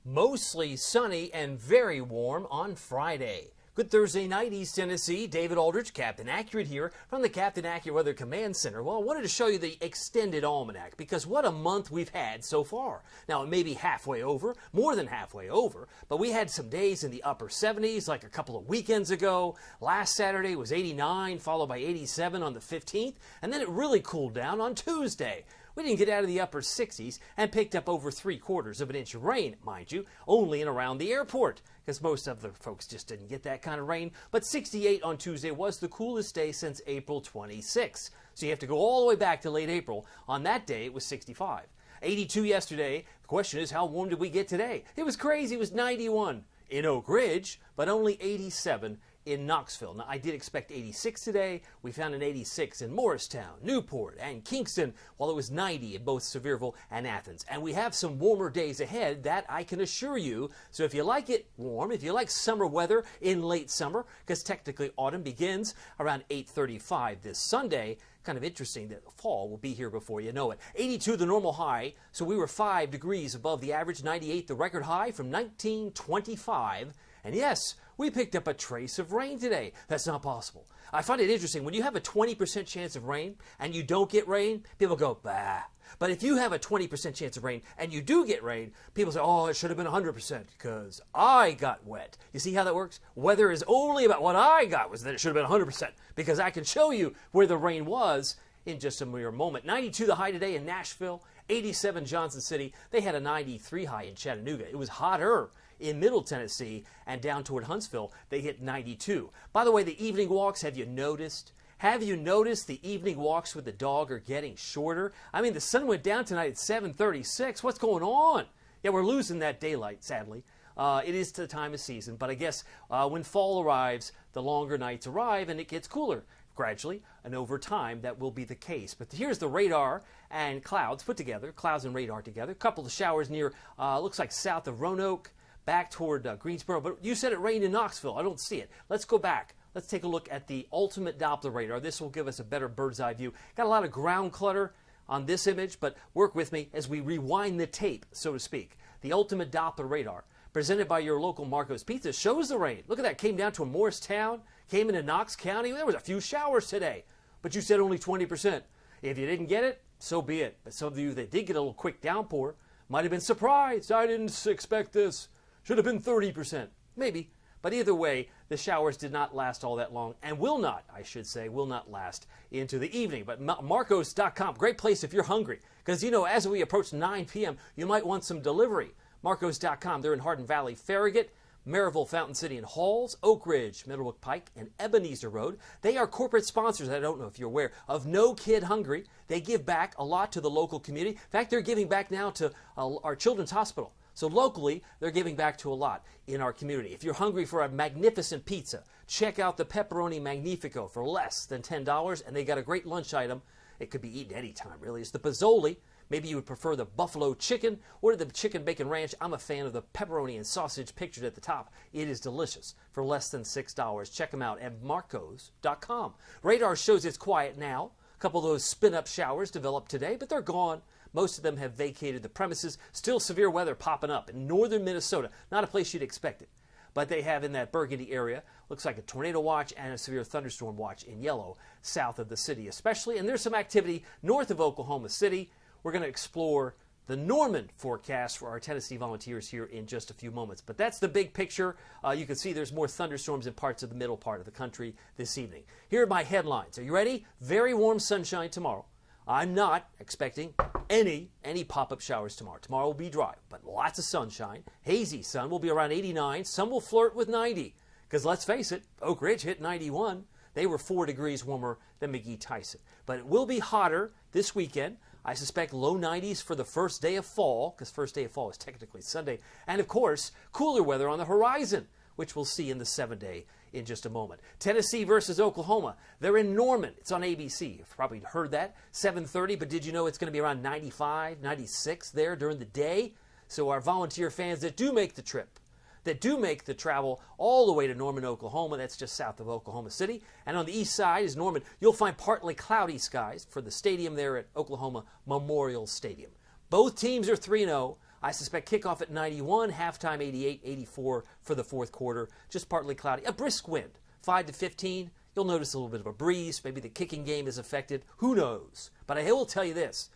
Mostly sunny and very warm on Friday. Good Thursday night, East Tennessee. David Aldrich, Captain Accurate here from the Captain Accurate Weather Command Center. Well, I wanted to show you the extended almanac because what a month we've had so far. Now, it may be halfway over, more than halfway over, but we had some days in the upper 70s like a couple of weekends ago. Last Saturday was 89, followed by 87 on the 15th, and then it really cooled down on Tuesday. We didn't get out of the upper 60s and picked up over 3/4 of an inch of rain, mind you, only in around the airport, because most of the folks just didn't get that kind of rain. But 68 on Tuesday was the coolest day since April 26. So you have to go all the way back to late April. On that day, it was 65. 82 yesterday. The question is, how warm did we get today? It was crazy. It was 91 in Oak Ridge, but only 87 in Knoxville. Now, I did expect 86 today. We found an 86 in Morristown, Newport, and Kingston, while it was 90 in both Sevierville and Athens. And we have some warmer days ahead, that I can assure you. So if you like it warm, if you like summer weather in late summer, because technically autumn begins around 8:35 this Sunday, kind of interesting that fall will be here before you know it. 82 the normal high, so we were 5 degrees above the average. 98 the record high from 1925. And yes, we picked up a trace of rain today. That's not possible. I find it interesting. When you have a 20% chance of rain and you don't get rain, people go, bah. But if you have a 20% chance of rain and you do get rain, people say, oh, it should have been 100% because I got wet. You see how that works? Weather is only about what I got, was that it should have been 100% because I can show you where the rain was in just a mere moment. 92 the high today in Nashville, 87 Johnson City. They had a 93 high in Chattanooga. It was hotter in Middle Tennessee, and down toward Huntsville, they hit 92. By the way, the evening walks, have you noticed? Have you noticed the evening walks with the dog are getting shorter? I mean, the sun went down tonight at 7:36. What's going on? Yeah, we're losing that daylight, sadly. It is the time of season, but I guess when fall arrives, the longer nights arrive and it gets cooler. Gradually, and over time, that will be the case. But here's the radar and clouds put together, clouds and radar together. A couple of showers near, looks like south of Roanoke, back toward Greensboro. But you said it rained in Knoxville. I don't see it. Let's go back. Let's take a look at the ultimate Doppler radar. This will give us a better bird's eye view. Got a lot of ground clutter on this image, but work with me as we rewind the tape, so to speak. The ultimate Doppler radar, presented by your local Marco's Pizza, shows the rain. Look at that. Came down to Morristown, came into Knox County. There was a few showers today, but you said only 20%. If you didn't get it, so be it. But some of you that did get a little quick downpour might have been surprised. I didn't expect this. Should have been 30%. Maybe. But either way, the showers did not last all that long and will not, I should say, will not last into the evening. But Marcos.com, great place if you're hungry. Because, you know, as we approach 9 p.m., you might want some delivery. Marcos.com, they're in Hardin Valley, Farragut, Maryville, Fountain City, and Halls, Oak Ridge, Middlebrook Pike, and Ebenezer Road. They are corporate sponsors, I don't know if you're aware, of No Kid Hungry. They give back a lot to the local community. In fact, they're giving back now to our Children's Hospital. So locally, they're giving back to a lot in our community. If you're hungry for a magnificent pizza, check out the Pepperoni Magnifico for less than $10, and they got a great lunch item. It could be eaten anytime, really. It's the Pozzoli. Maybe you would prefer the buffalo chicken or the chicken bacon ranch. I'm a fan of the pepperoni and sausage pictured at the top. It is delicious for less than $6. Check them out at marcos.com. Radar shows it's quiet now. A couple of those spin-up showers developed today, but they're gone. Most of them have vacated the premises. Still severe weather popping up in northern Minnesota. Not a place you'd expect it. But they have in that Burgundy area, looks like a tornado watch and a severe thunderstorm watch in yellow south of the city especially. And there's some activity north of Oklahoma City. We're going to explore the Norman forecast for our Tennessee volunteers here in just a few moments. But that's the big picture. You can see there's more thunderstorms in parts of the middle part of the country this evening. Here are my headlines. Are you ready? Very warm sunshine tomorrow. I'm not expecting any pop-up showers tomorrow. Tomorrow will be dry, but lots of sunshine. Hazy sun will be around 89. Some will flirt with 90. Because let's face it, Oak Ridge hit 91. They were 4 degrees warmer than McGee-Tyson. But it will be hotter this weekend. I suspect low 90s for the first day of fall, because first day of fall is technically Sunday. And of course, cooler weather on the horizon, which we'll see in the 7-day in just a moment. Tennessee versus Oklahoma. They're in Norman. It's on ABC. You've probably heard that. 7:30, but did you know it's going to be around 95, 96 there during the day? So our volunteer fans that do make the trip, that do make the travel all the way to Norman, Oklahoma. That's just south of Oklahoma City. And on the east side is Norman. You'll find partly cloudy skies for the stadium there at Oklahoma Memorial Stadium. Both teams are 3-0. I suspect kickoff at 91, halftime 88, 84 for the fourth quarter. Just partly cloudy. A brisk wind, 5 to 15. You'll notice a little bit of a breeze. Maybe the kicking game is affected. Who knows? But I will tell you this.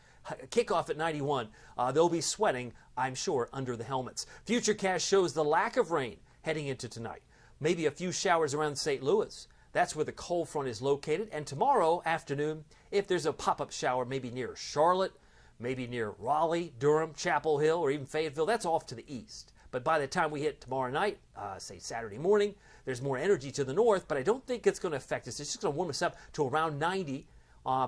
Kickoff at 91. They'll be sweating, I'm sure, under the helmets. Futurecast shows the lack of rain heading into tonight. Maybe a few showers around St. Louis. That's where the cold front is located. And tomorrow afternoon, if there's a pop-up shower, maybe near Charlotte, maybe near Raleigh, Durham, Chapel Hill, or even Fayetteville, that's off to the east. But by the time we hit tomorrow night, say Saturday morning, there's more energy to the north, but I don't think it's going to affect us. It's just going to warm us up to around 90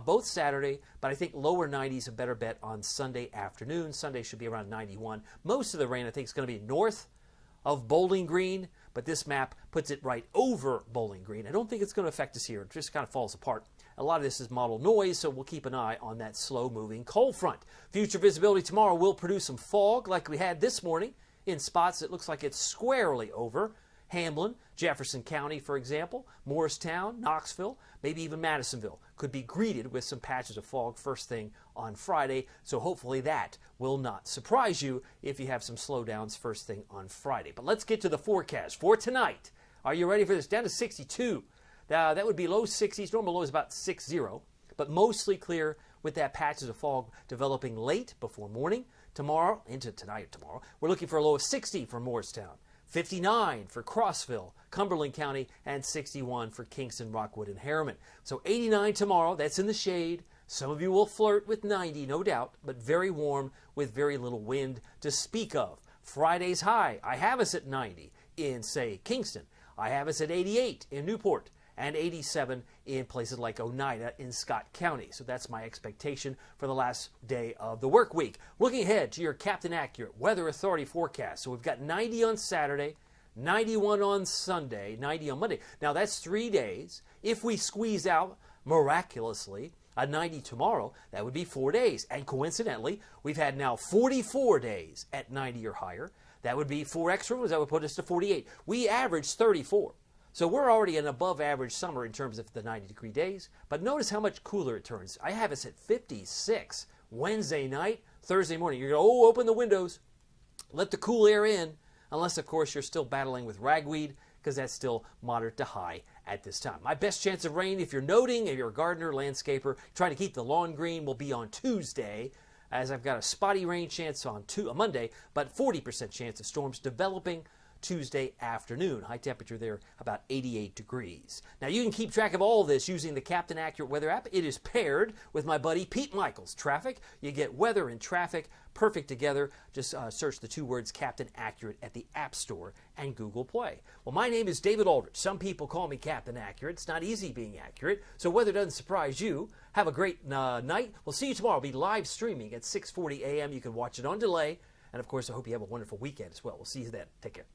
both Saturday, but I think lower 90s a better bet on Sunday afternoon. Sunday should be around 91. Most of the rain, I think, is going to be north of Bowling Green, but this map puts it right over Bowling Green. I don't think it's going to affect us here. It just kind of falls apart. A lot of this is model noise, so we'll keep an eye on that slow-moving cold front. Future visibility tomorrow will produce some fog like we had this morning. In spots, it looks like it's squarely over Hamlin, Jefferson County, for example, Morristown, Knoxville, maybe even Madisonville could be greeted with some patches of fog first thing on Friday. So hopefully that will not surprise you if you have some slowdowns first thing on Friday. But let's get to the forecast for tonight. Are you ready for this? Down to 62. That would be low 60s. Normal low is about 60, but mostly clear with that patches of fog developing late before morning. Tomorrow, into tonight or tomorrow, we're looking for a low of 60 for Morristown. 59 for Crossville, Cumberland County, and 61 for Kingston, Rockwood, and Harriman. So 89 tomorrow, that's in the shade. Some of you will flirt with 90, no doubt, but very warm with very little wind to speak of. Friday's high, I have us at 90 in, say, Kingston. I have us at 88 in Newport, and 87 in places like Oneida in Scott County. So that's my expectation for the last day of the work week. Looking ahead to your Captain Accurate Weather Authority forecast. So we've got 90 on Saturday, 91 on Sunday, 90 on Monday. Now that's 3 days. If we squeeze out, miraculously, a 90 tomorrow, that would be 4 days. And coincidentally, we've had now 44 days at 90 or higher. That would be 4 extra ones. That would put us to 48. We averaged 34. So we're already an above average summer in terms of the 90-degree days. But notice how much cooler it turns. I have us at 56 Wednesday night, Thursday morning. You're going to, open the windows, let the cool air in, unless, of course, you're still battling with ragweed, because that's still moderate to high at this time. My best chance of rain, if you're noting, if you're a gardener, landscaper, trying to keep the lawn green, will be on Tuesday, as I've got a spotty rain chance on Monday, but 40% chance of storms developing Tuesday afternoon. High temperature there about 88 degrees. Now you can keep track of all of this using the Captain Accurate Weather app. It is paired with my buddy Pete Michaels' Traffic. You get weather and traffic perfect together. Just search the 2 words Captain Accurate at the App Store and Google Play. Well, my name is David Aldrich. Some people call me Captain Accurate. It's not easy being accurate, so weather doesn't surprise you. Have a great night. We'll see you tomorrow. I'll be live streaming at 6:40 a.m. You can watch it on delay. And of course, I hope you have a wonderful weekend as well. We'll see you then. Take care.